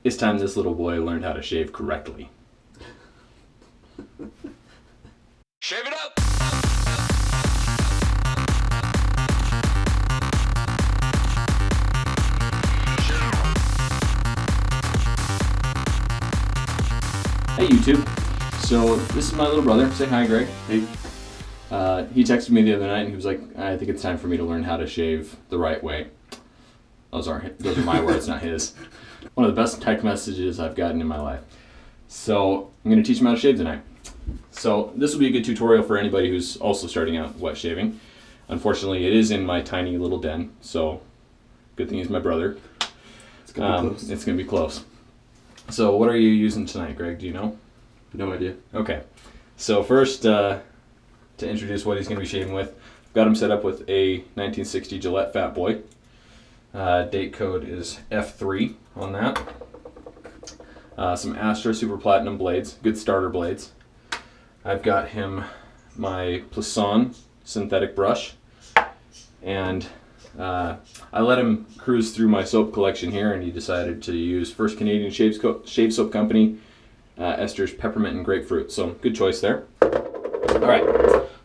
It's time this little boy learned how to shave correctly. Shave it up! Hey YouTube. So this is my little brother. Say hi, Greg. Hey. He texted me the other night and he was like, I think it's time for me to learn how to shave the right way. Those are my words, not his. One of the best text messages I've gotten in my life. So I'm going to teach him how to shave tonight. So this will be a good tutorial for anybody who's also starting out wet shaving. Unfortunately, it is in my tiny little den, so good thing he's my brother. It's gonna be close. It's going to be close. So what are you using tonight, Greg? Do you know? No idea. Okay. So first, to introduce what he's going to be shaving with, I've got him set up with a 1960 Gillette Fat Boy. Date code is F3 on that. Some Astra Super Platinum blades, good starter blades. I've got him my Plisson synthetic brush, and I let him cruise through my soap collection here, and he decided to use First Canadian Shave Soap Company, Esther's Peppermint and Grapefruit. So good choice there. All right.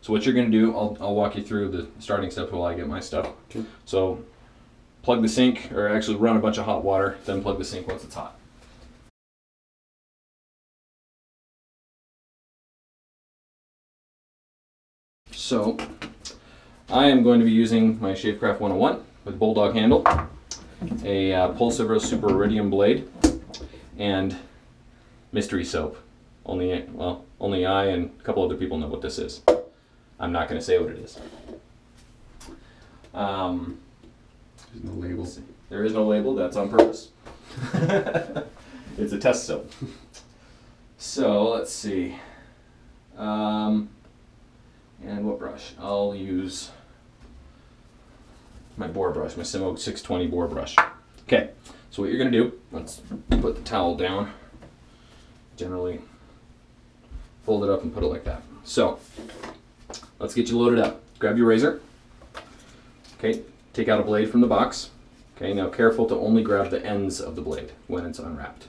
So what you're going to do, I'll walk you through the starting steps while I get my stuff. Okay. So plug the sink, or actually run a bunch of hot water, then plug the sink once it's hot. So I am going to be using my Shavecraft 101 with Bulldog handle, a Pulsivero Super Iridium blade, and mystery soap. Only I and a couple other people know what this is. I'm not going to say what it is. There's no label. There is no label. That's on purpose. It's a test soap. So let's see. And what brush? I'll use my boar brush, my Simo 620 boar brush. Okay, so what you're going to do, let's put the towel down. Generally fold it up and put it like that. So let's get you loaded up. Grab your razor. Okay, take out a blade from the box. Okay, now careful to only grab the ends of the blade when it's unwrapped.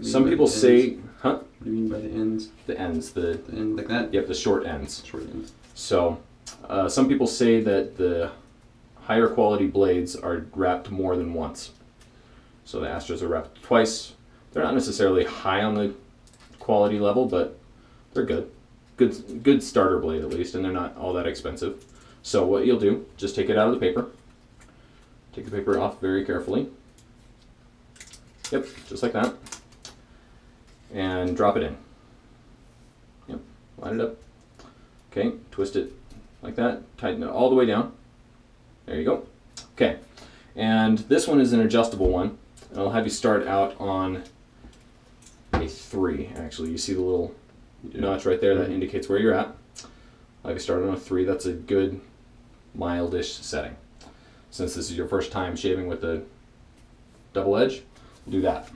Some people say, huh? What do you mean by the ends? The ends, The end like that? yep, the short ends. Short ends. So some people say that the higher quality blades are wrapped more than once. So the Astras are wrapped twice. They're not necessarily high on the quality level, but they're good. Good starter blade at least, and they're not all that expensive. So what you'll do, just take it out of the paper. Take the paper off very carefully. Yep, just like that. And drop it in. Yep, line it up. Okay, twist it like that. Tighten it all the way down. There you go. Okay, and this one is an adjustable one. And I'll have you start out on a 3. Actually, you see the little notch right there that indicates where you're at. I'll have you start on a 3. That's a good mildish setting. Since this is your first time shaving with a double edge, do that.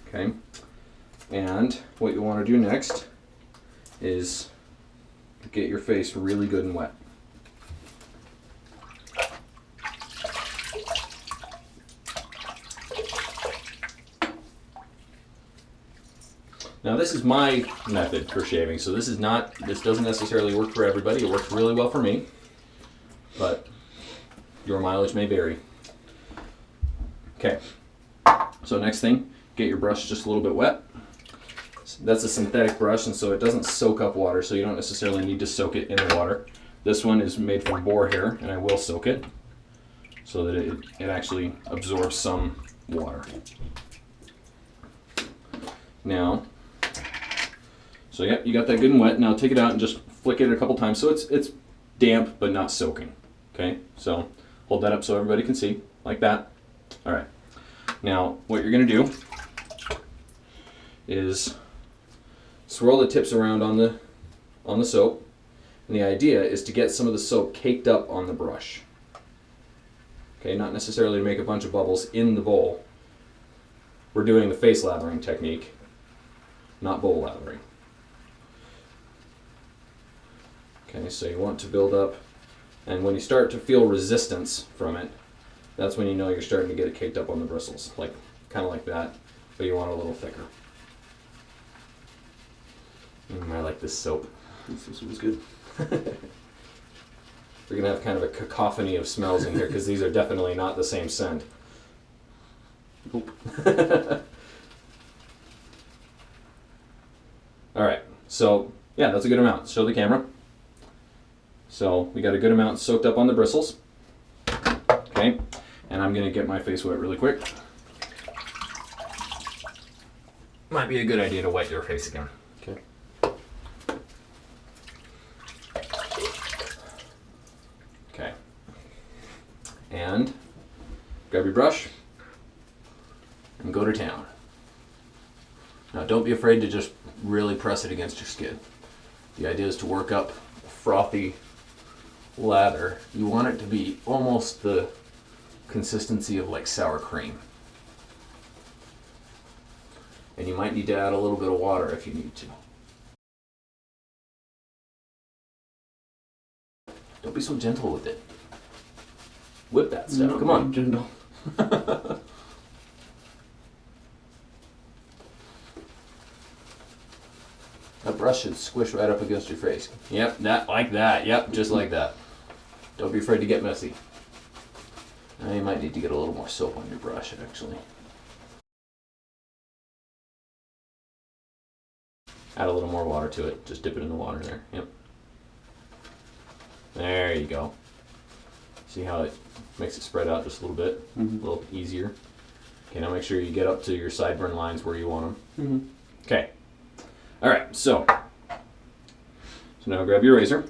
Okay. And what you want to do next is get your face really good and wet. Now this is my method for shaving, so this doesn't necessarily work for everybody. It works really well for me, but your mileage may vary. Okay, so next thing, get your brush just a little bit wet. That's a synthetic brush, and so it doesn't soak up water, so you don't necessarily need to soak it in the water. This one is made from boar hair, and I will soak it so that it actually absorbs some water. Now, so yeah, you got that good and wet. Now take it out and just flick it a couple times so it's damp but not soaking. Okay, so hold that up so everybody can see, like that. All right. Now what you're gonna do is swirl the tips around on the soap, and the idea is to get some of the soap caked up on the brush. Okay, not necessarily to make a bunch of bubbles in the bowl. We're doing the face lathering technique, not bowl lathering. Okay, so you want to build up, and when you start to feel resistance from it, that's when you know you're starting to get it caked up on the bristles, like kind of like that, but you want it a little thicker. I like this soap. This was good. We're gonna have kind of a cacophony of smells in here because these are definitely not the same scent. Nope. All right, so yeah, that's a good amount. Show the camera. So we got a good amount soaked up on the bristles. Okay, and I'm gonna get my face wet really quick. Might be a good idea to wet your face again. Okay. Okay. And grab your brush and go to town. Now don't be afraid to just really press it against your skin. The idea is to work up a frothy lather. You want it to be almost the consistency of like sour cream. And you might need to add a little bit of water if you need to. Don't be so gentle with it. Whip that stuff. No, Come on. Gentle. That brush should squish right up against your face. Yep, that like that. Yep, just like that. Don't be afraid to get messy. Now you might need to get a little more soap on your brush, actually. Add a little more water to it. Just dip it in the water there. Yep. There you go. See how it makes it spread out just a little bit? A little easier. Okay, now make sure you get up to your sideburn lines where you want them. Okay. All right, so now grab your razor.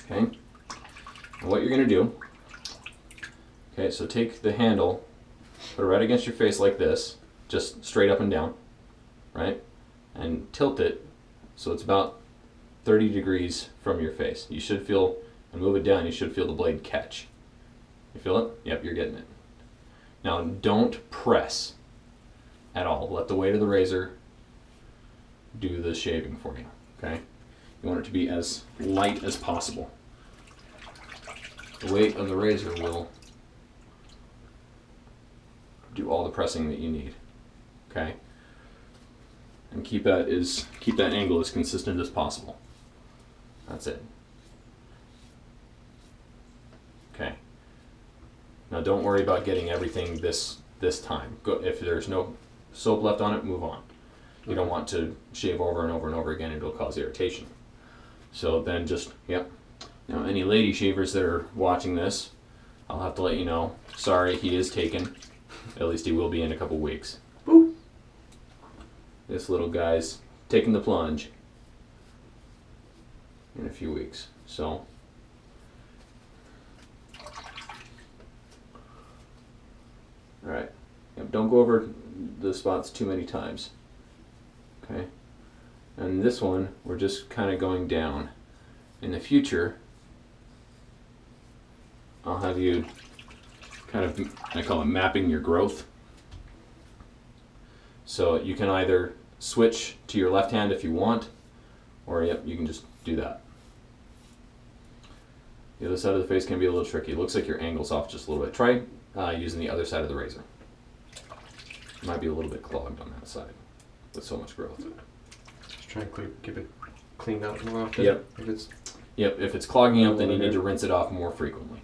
Okay. And what you're gonna do, okay, so take the handle, put it right against your face like this, just straight up and down, right? And tilt it so it's about 30 degrees from your face. You should feel, and move it down, you should feel the blade catch. You feel it? Yep, you're getting it. Now don't press at all. Let the weight of the razor do the shaving for you, okay? You want it to be as light as possible. The weight of the razor will do all the pressing that you need, okay? And keep that angle as consistent as possible. That's it. Okay. Now don't worry about getting everything this time. If there's no soap left on it, move on. You don't want to shave over and over and over again, it'll cause irritation. So then just, yep. Now any lady shavers that are watching this, I'll have to let you know, sorry, he is taken. At least he will be in a couple weeks. Boop. This little guy's taking the plunge in a few weeks. So alright. Yep, don't go over the spots too many times. Okay. And this one, we're just kind of going down. In the future, I'll have you kind of, I call it mapping your growth. So you can either switch to your left hand if you want, or yep, you can just do that. The other side of the face can be a little tricky. It looks like your angle's off just a little bit. Try using the other side of the razor. It might be a little bit clogged on that side with so much growth. Just try and keep it cleaned out more often. Yep. If it's clogging up, then you Water. need to rinse it off more frequently.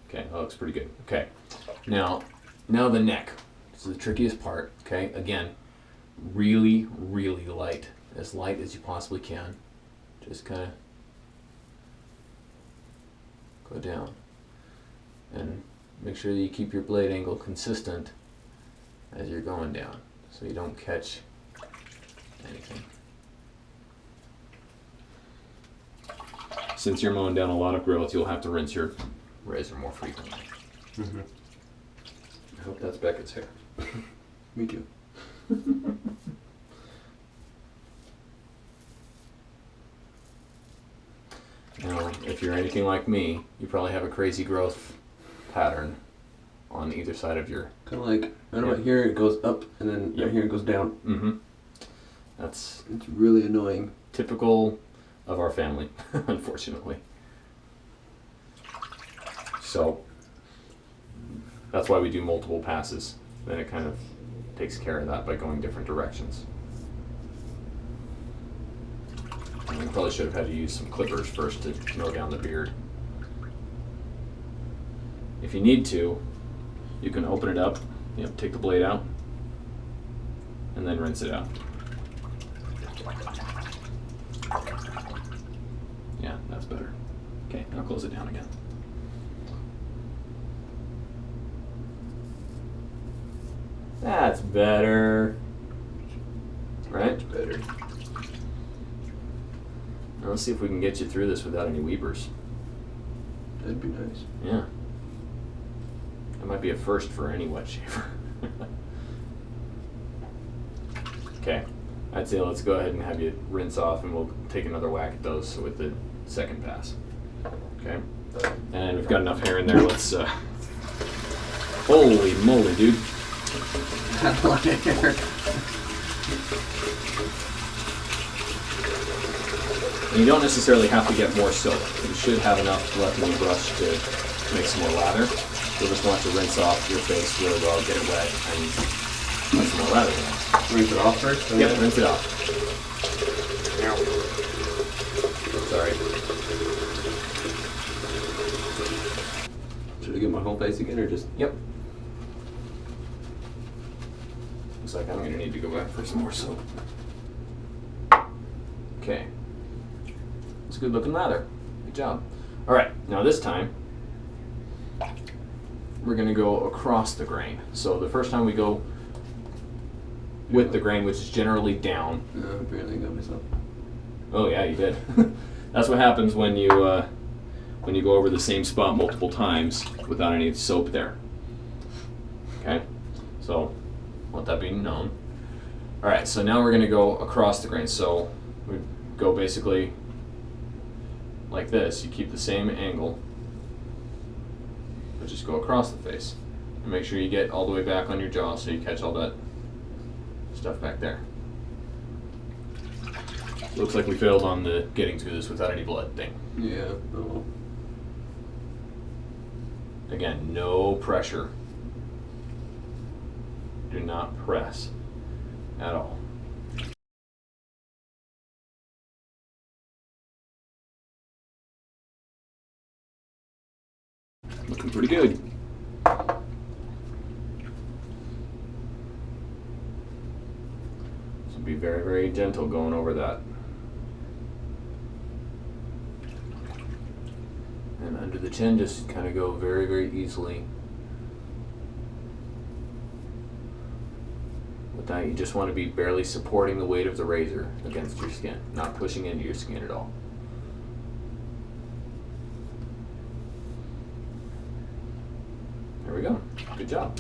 Okay, that looks pretty good. Okay, now the neck. This is the trickiest part. Okay, again, really, really light as you possibly can. Just kind of go down and make sure that you keep your blade angle consistent as you're going down, so you don't catch anything. Since you're mowing down a lot of growth, you'll have to rinse your razor more frequently. I hope that's Beckett's hair. Me too. Now, if you're anything like me, you probably have a crazy growth pattern on either side of your... Kind of like, right about here it goes up, and then right here it goes down. Mm-hmm. It's really annoying. Typical of our family, unfortunately. So that's why we do multiple passes. Then it kind of takes care of that by going different directions. And we probably should have had to use some clippers first to mow down the beard. If you need to, you can open it up, take the blade out, and then rinse it out. Yeah, that's better. Okay, now close it down again. That's better. Right? Better. Now let's see if we can get you through this without any weepers. That'd be nice. Yeah. That might be a first for any wet shaver. Okay. I'd say let's go ahead and have you rinse off and we'll take another whack at those with the second pass. Okay. And we've got enough hair in there. Let's holy moly, dude. That's a lot of hair. And you don't necessarily have to get more soap. You should have enough left in the brush to make some more lather. You'll just want to rinse off your face really well, get it wet, and let some more lather in. Rinse it off first? Yep, rinse it off. Sorry. Should I get my whole face again or just... Yep. Looks like I'm going to need to go back for some more soap. Okay. It's a good looking lather. Good job. Alright, now this time we're going to go across the grain. So the first time we go with the grain, which is generally down. Apparently I got myself. Oh yeah, you did. That's what happens when you go over the same spot multiple times without any soap there. Okay, so let that be known. All right, so now we're going to go across the grain. So we go basically like this. You keep the same angle, but just go across the face. And make sure you get all the way back on your jaw so you catch all that stuff back there. Looks like we failed on the getting through this without any blood thing. Yeah. Oh. Again, no pressure. Do not press at all. Looking pretty good. So be very, very gentle going over that. And under the chin, just kind of go very, very easily. With that, you just want to be barely supporting the weight of the razor against your skin, not pushing into your skin at all. There we go. Good job.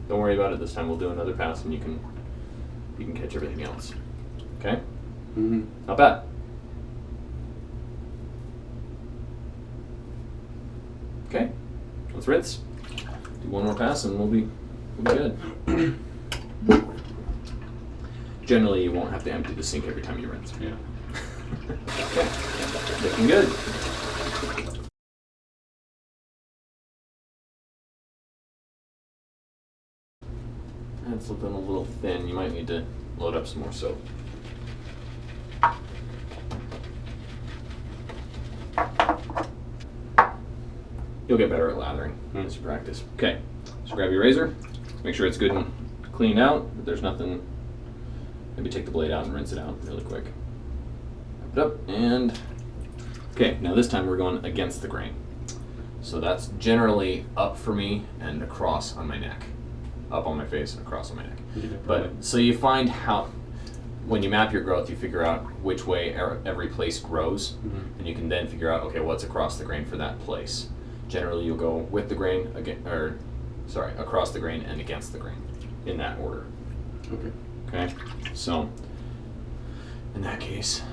Don't worry about it this time. We'll do another pass and you can catch everything else. Okay? Mm-hmm. Not bad. Okay. Let's rinse. Do one more pass and we'll be good. Generally, you won't have to empty the sink every time you rinse. Yeah. Okay. Looking good. It's looking a little thin. You might need to load up some more soap. You'll get better at lathering as you practice. Okay, so grab your razor. Make sure it's good and clean out. If there's nothing, maybe take the blade out and rinse it out really quick. Wrap it up and okay. Now this time we're going against the grain. So that's generally up for me and across on my neck. Up on my face and across on my neck. But so you find how, when you map your growth, you figure out which way every place grows, and you can then figure out, okay, what's across the grain for that place. Generally, you'll go with the grain across the grain and against the grain, in that order. Okay. Okay. So in that case,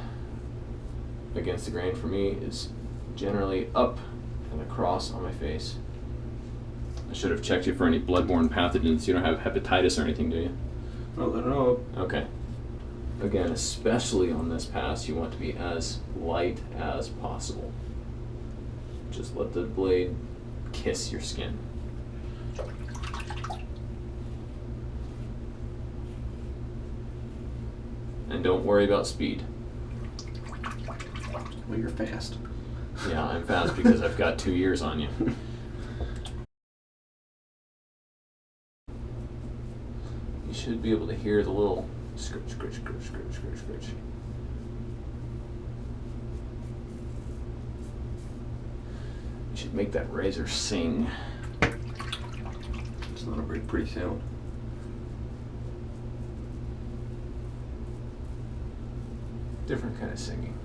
against the grain for me is generally up and across on my face. I should have checked you for any bloodborne pathogens. You don't have hepatitis or anything, do you? I'll let it know. Okay. Again, especially on this pass, you want to be as light as possible. Just let the blade kiss your skin. And don't worry about speed. Well, you're fast. Yeah, I'm fast because I've got 2 years on you. You should be able to hear the little scritch, scritch, scritch, scritch, scritch, scritch. You should make that razor sing. It's not a very pretty sound. Different kind of singing.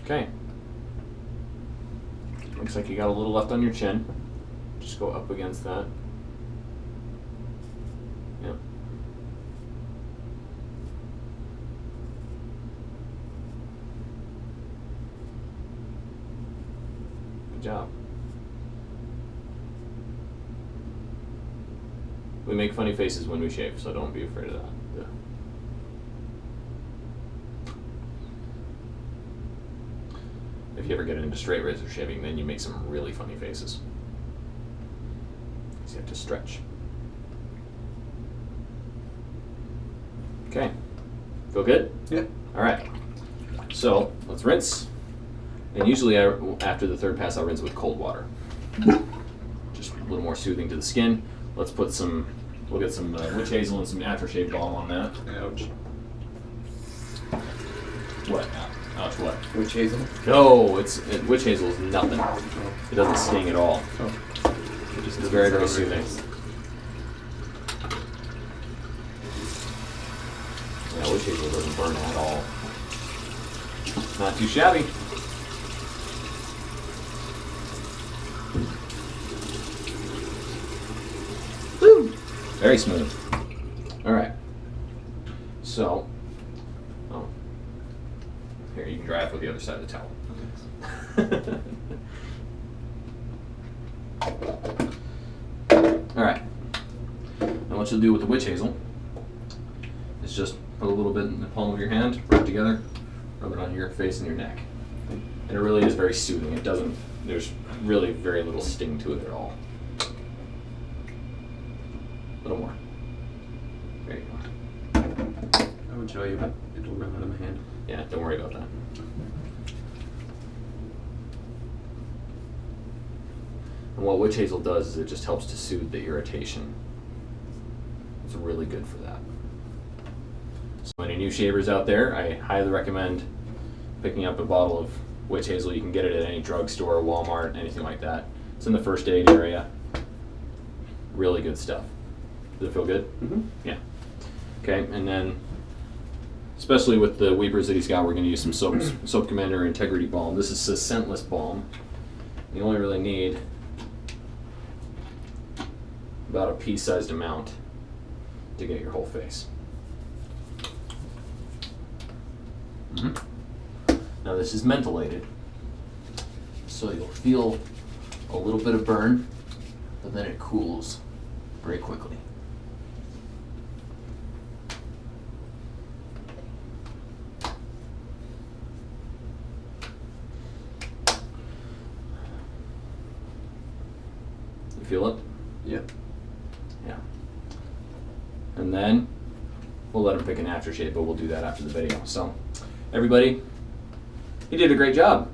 Okay. Looks like you got a little left on your chin. Just go up against that. Yep. Good job. We make funny faces when we shave, so don't be afraid of that. Yeah. If you ever get into straight razor shaving, then you make some really funny faces. Because you have to stretch. Okay. Feel good? Yeah. All right. So let's rinse. And usually after the third pass, I'll rinse with cold water. Just a little more soothing to the skin. Let's put some, we'll get some witch hazel and some aftershave balm on that. Ouch. What? Ouch, what? Witch hazel? No, witch hazel is nothing. It doesn't sting at all. Oh. It's very, very soothing. Yeah, witch hazel doesn't burn at all. Not too shabby. Woo! Very smooth. All right. So, oh, here you can dry it with the other side of the towel. All right. Now what you'll do with the witch hazel is just put a little bit in the palm of your hand, rub it together, rub it on your face and your neck. And it really is very soothing. It doesn't, there's really very little sting to it at all. A little more. There you go. I would show you, but it'll run out of my hand. Yeah, don't worry about that. And what witch hazel does is it just helps to soothe the irritation. It's really good for that. So any new shavers out there, I highly recommend picking up a bottle of witch hazel. You can get it at any drugstore, Walmart, anything like that. It's in the first aid area. Really good stuff. Does it feel good? Mm-hmm. Yeah. Okay, and then especially with the weepers that he's got, we're going to use some Soap Commander Integrity Balm. This is a scentless balm. You only really need about a pea-sized amount to get your whole face. Now this is mentholated, so you'll feel a little bit of burn, but then it cools very quickly. You feel it? Yeah. Yeah. And then we'll let him pick an aftershave, but we'll do that after the video. So, everybody, you did a great job.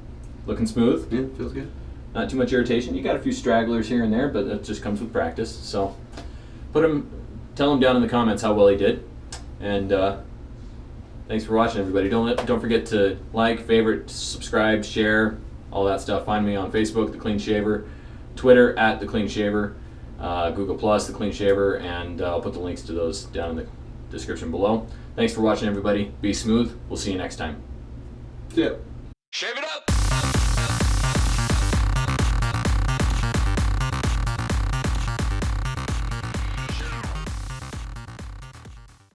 Looking smooth. Yeah, feels good. Not too much irritation. You got a few stragglers here and there, but that just comes with practice. So, tell him down in the comments how well he did. And thanks for watching, everybody. Don't forget to like, favorite, subscribe, share, all that stuff. Find me on Facebook, The Clean Shaver, Twitter at The Clean Shaver, Google Plus, The Clean Shaver, and I'll put the links to those down in the description below. Thanks for watching, everybody. Be smooth. We'll see you next time. Yeah. Shave it up!